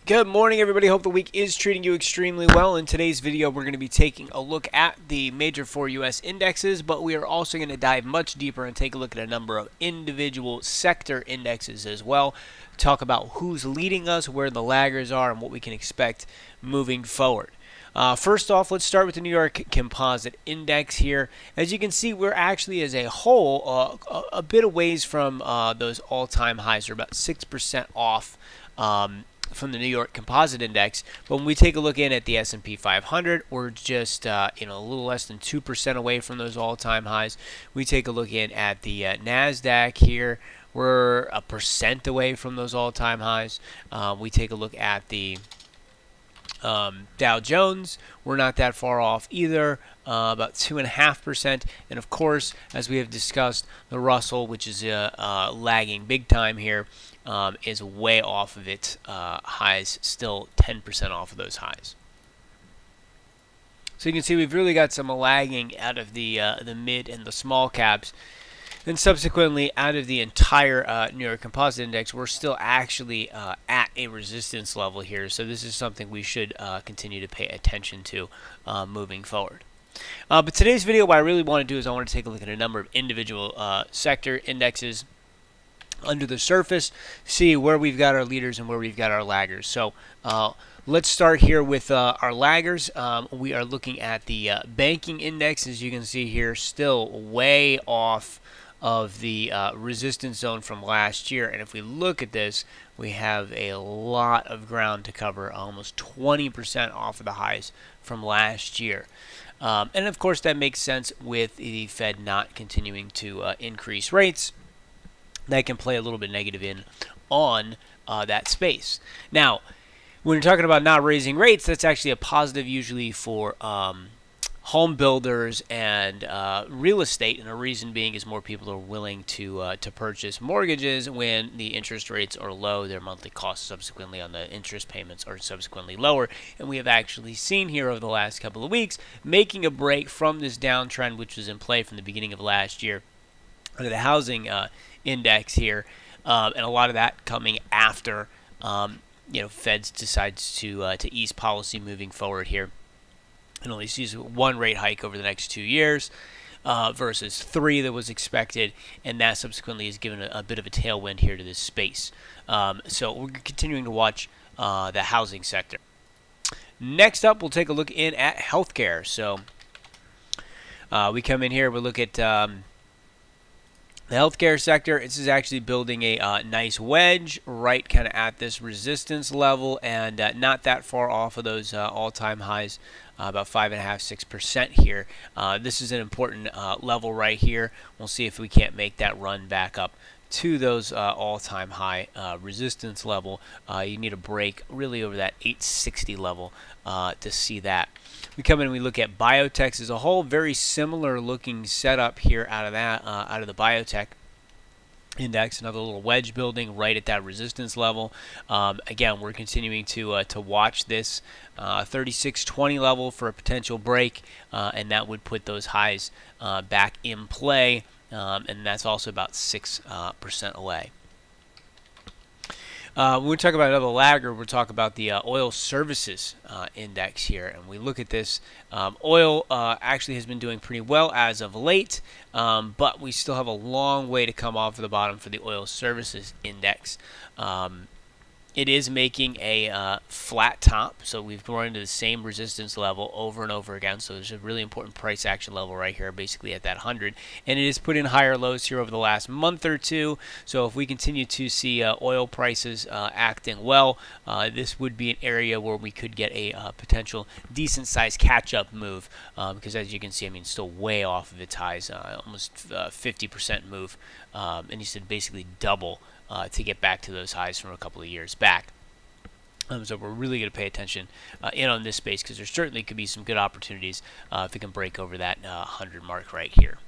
Good morning, everybody. Hope the week is treating you extremely well. In today's video, we're going to be taking a look at the major 4 U.S. indexes, but we are also going to dive much deeper and take a look at a number of individual sector indexes as well. Talk about who's leading us, where the laggers are, and what we can expect moving forward. First off, let's start with the New York Composite Index here. As you can see, we're actually, as a whole, a bit of ways from those all-time highs. We're about 6% off from the New York Composite Index. But when we take a look in at the S&P 500, we're just a little less than 2% away from those all-time highs. We take a look in at the NASDAQ here. We're 1% away from those all-time highs. We take a look at the Dow Jones, we're not that far off either, about 2.5%. And of course, as we have discussed, the Russell, which is lagging big time here, is way off of its highs, still 10% off of those highs. So you can see we've really got some lagging out of the mid and the small caps. And subsequently, out of the entire New York Composite Index, we're still actually at a resistance level here. So this is something we should continue to pay attention to moving forward. But today's video, what I really want to do is I want to take a look at a number of individual sector indexes under the surface, see where we've got our leaders and where we've got our laggers. So let's start here with our laggers. We are looking at the banking index, as you can see here, still way off of the resistance zone from last year. And if we look at this, we have a lot of ground to cover, almost 20% off of the highs from last year. And of course, that makes sense with the Fed not continuing to increase rates. That can play a little bit negative in on that space. Now, when you're talking about not raising rates, that's actually a positive usually for home builders and real estate, and the reason being is more people are willing to purchase mortgages when the interest rates are low. Their monthly costs subsequently on the interest payments are subsequently lower, and we have actually seen here over the last couple of weeks making a break from this downtrend which was in play from the beginning of last year under the housing index here, and a lot of that coming after Fed decides to ease policy moving forward here, and only sees one rate hike over the next 2 years versus 3 that was expected, and that subsequently has given a bit of a tailwind here to this space. So we're continuing to watch the housing sector. Next up, we'll take a look in at healthcare. So we come in here, we look at the healthcare sector. This is actually building a nice wedge right kind of at this resistance level, and not that far off of those all-time highs, about 5.5–6% here. This is an important level right here. We'll see if we can't make that run back up to those all-time high resistance level. You need a break really over that 860 level to see that. We come in and we look at biotechs as a whole. Very similar looking setup here out of that, out of the biotech index. Another little wedge building right at that resistance level. Again, we're continuing to watch this 3620 level for a potential break, and that would put those highs back in play, and that's also about 6% away. When we talk about another lagger, we'll talk about the oil services index here. And we look at this. Oil actually has been doing pretty well as of late, but we still have a long way to come off of the bottom for the oil services index. It is making a flat top, so we've run into the same resistance level over and over again. So there's a really important price action level right here, basically at that 100, and it has put in higher lows here over the last month or two. So if we continue to see oil prices acting well, this would be an area where we could get a potential decent-sized catch-up move, because as you can see, I mean, still way off of its highs, almost 50% move, and you said basically double to get back to those highs from a couple of years back. So we're really going to pay attention in on this space, because there certainly could be some good opportunities if we can break over that 100 mark right here.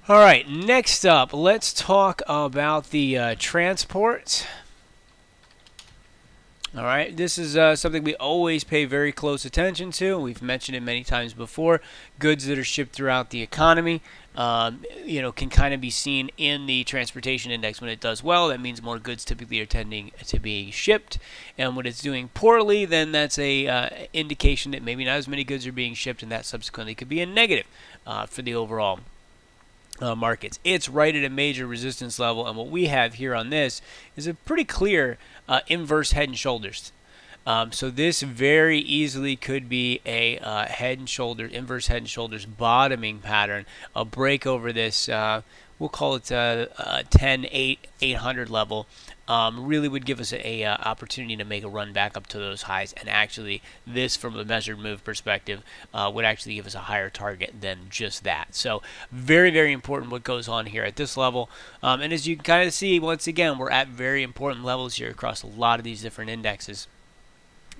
All right, next up, let's talk about the transport. All right, this is something we always pay very close attention to. We've mentioned it many times before. Goods that are shipped throughout the economy, can kind of be seen in the transportation index. When it does well, that means more goods typically are tending to be shipped. And when it's doing poorly, then that's a indication that maybe not as many goods are being shipped, and that subsequently could be a negative for the overall markets. It's right at a major resistance level, and what we have here on this is a pretty clear inverse head and shoulders. So this very easily could be a head and shoulders, inverse head and shoulders bottoming pattern. A break over this, we'll call it 800 level. Really would give us a opportunity to make a run back up to those highs, and actually this, from a measured move perspective, would actually give us a higher target than just that. So very, very important what goes on here at this level. And as you can kind of see, once again, we're at very important levels here across a lot of these different indexes.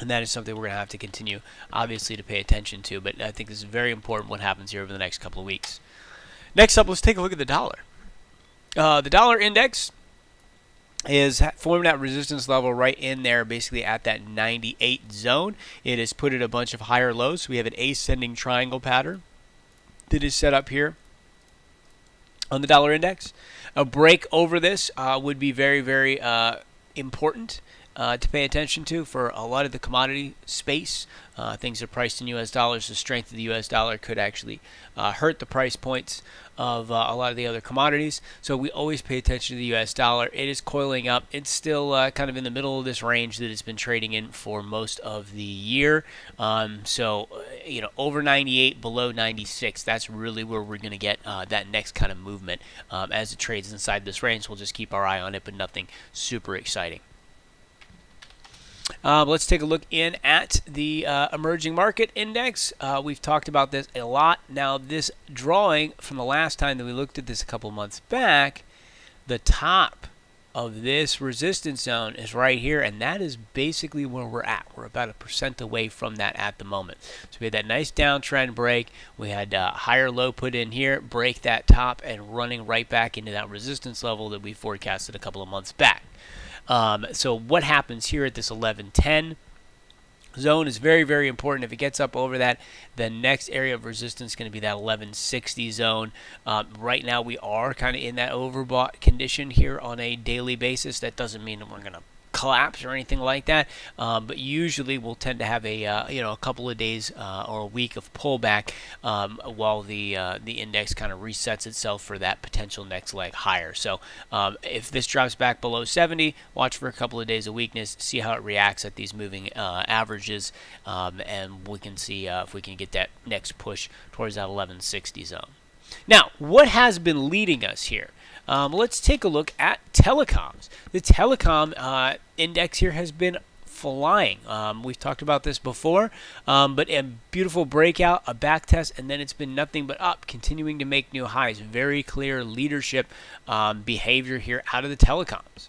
And that is something we're going to have to continue, obviously, to pay attention to. But I think this is very important what happens here over the next couple of weeks. Next up, let's take a look at the dollar. The dollar index is forming that resistance level right in there, basically at that 98 zone. It has put in a bunch of higher lows. So we have an ascending triangle pattern that is set up here on the dollar index. A break over this would be very, very important to pay attention to for a lot of the commodity space. Things are priced in U.S. dollars. The strength of the U.S. dollar could actually hurt the price points of a lot of the other commodities. So we always pay attention to the U.S. dollar. It is coiling up. It's still kind of in the middle of this range that it's been trading in for most of the year. Over 98, below 96, that's really where we're going to get that next kind of movement. As it trades inside this range, we'll just keep our eye on it, but nothing super exciting. Let's take a look in at the emerging market index. We've talked about this a lot. Now, this drawing from the last time that we looked at this a couple months back, the top of this resistance zone is right here, and that is basically where we're at. We're about 1% away from that at the moment. So we had that nice downtrend break. We had a higher low put in here, break that top, and running right back into that resistance level that we forecasted a couple of months back. So what happens here at this 1110 zone is very, very important. If it gets up over that, the next area of resistance is going to be that 1160 zone. Right now we are kind of in that overbought condition here on a daily basis. That doesn't mean that we're going to collapse or anything like that, but usually we'll tend to have a couple of days or a week of pullback while the index kind of resets itself for that potential next leg higher. So if this drops back below 70, watch for a couple of days of weakness, see how it reacts at these moving averages, and we can see if we can get that next push towards that 1160 zone. Now, what has been leading us here? Let's take a look at telecoms. The telecom index here has been flying. We've talked about this before, but a beautiful breakout, a back test, and then it's been nothing but up, continuing to make new highs. Very clear leadership behavior here out of the telecoms.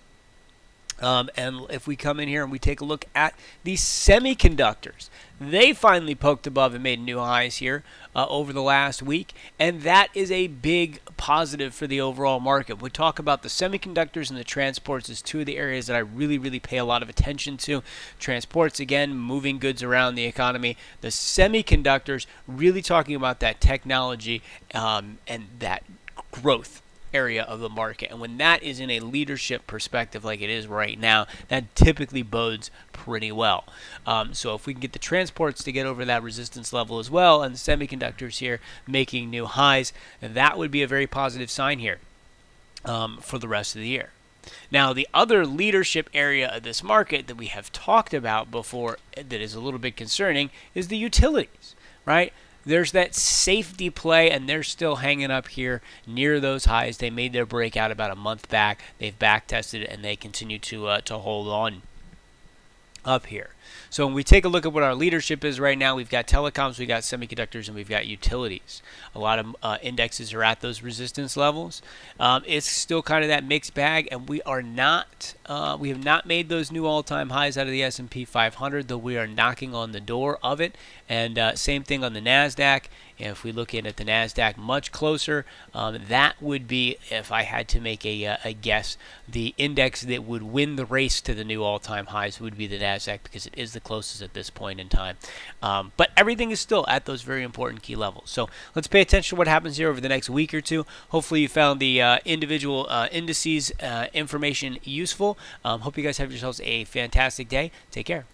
And if we come in here and we take a look at the semiconductors, they finally poked above and made new highs here over the last week, and that is a big positive for the overall market. We talk about the semiconductors and the transports as two of the areas that I really, really pay a lot of attention to. Transports, again, moving goods around the economy. The semiconductors, really talking about that technology and that growth area of the market. And when that is in a leadership perspective like it is right now, that typically bodes pretty well. So if we can get the transports to get over that resistance level as well, and the semiconductors here making new highs, that would be a very positive sign here for the rest of the year. Now, the other leadership area of this market that we have talked about before that is a little bit concerning is the utilities, right? There's that safety play, and they're still hanging up here near those highs. They made their breakout about a month back. They've back tested it, and they continue to hold on up here. So when we take a look at what our leadership is right now, we've got telecoms, we've got semiconductors, and we've got utilities. A lot of indexes are at those resistance levels. It's still kind of that mixed bag, and we have not made those new all-time highs out of the S&P 500, though we are knocking on the door of it. And same thing on the NASDAQ. If we look in at the NASDAQ much closer, that would be, if I had to make a guess, the index that would win the race to the new all-time highs would be the NASDAQ because it is the closest at this point in time. But everything is still at those very important key levels. So let's pay attention to what happens here over the next week or two. Hopefully you found the individual indices information useful. Hope you guys have yourselves a fantastic day. Take care.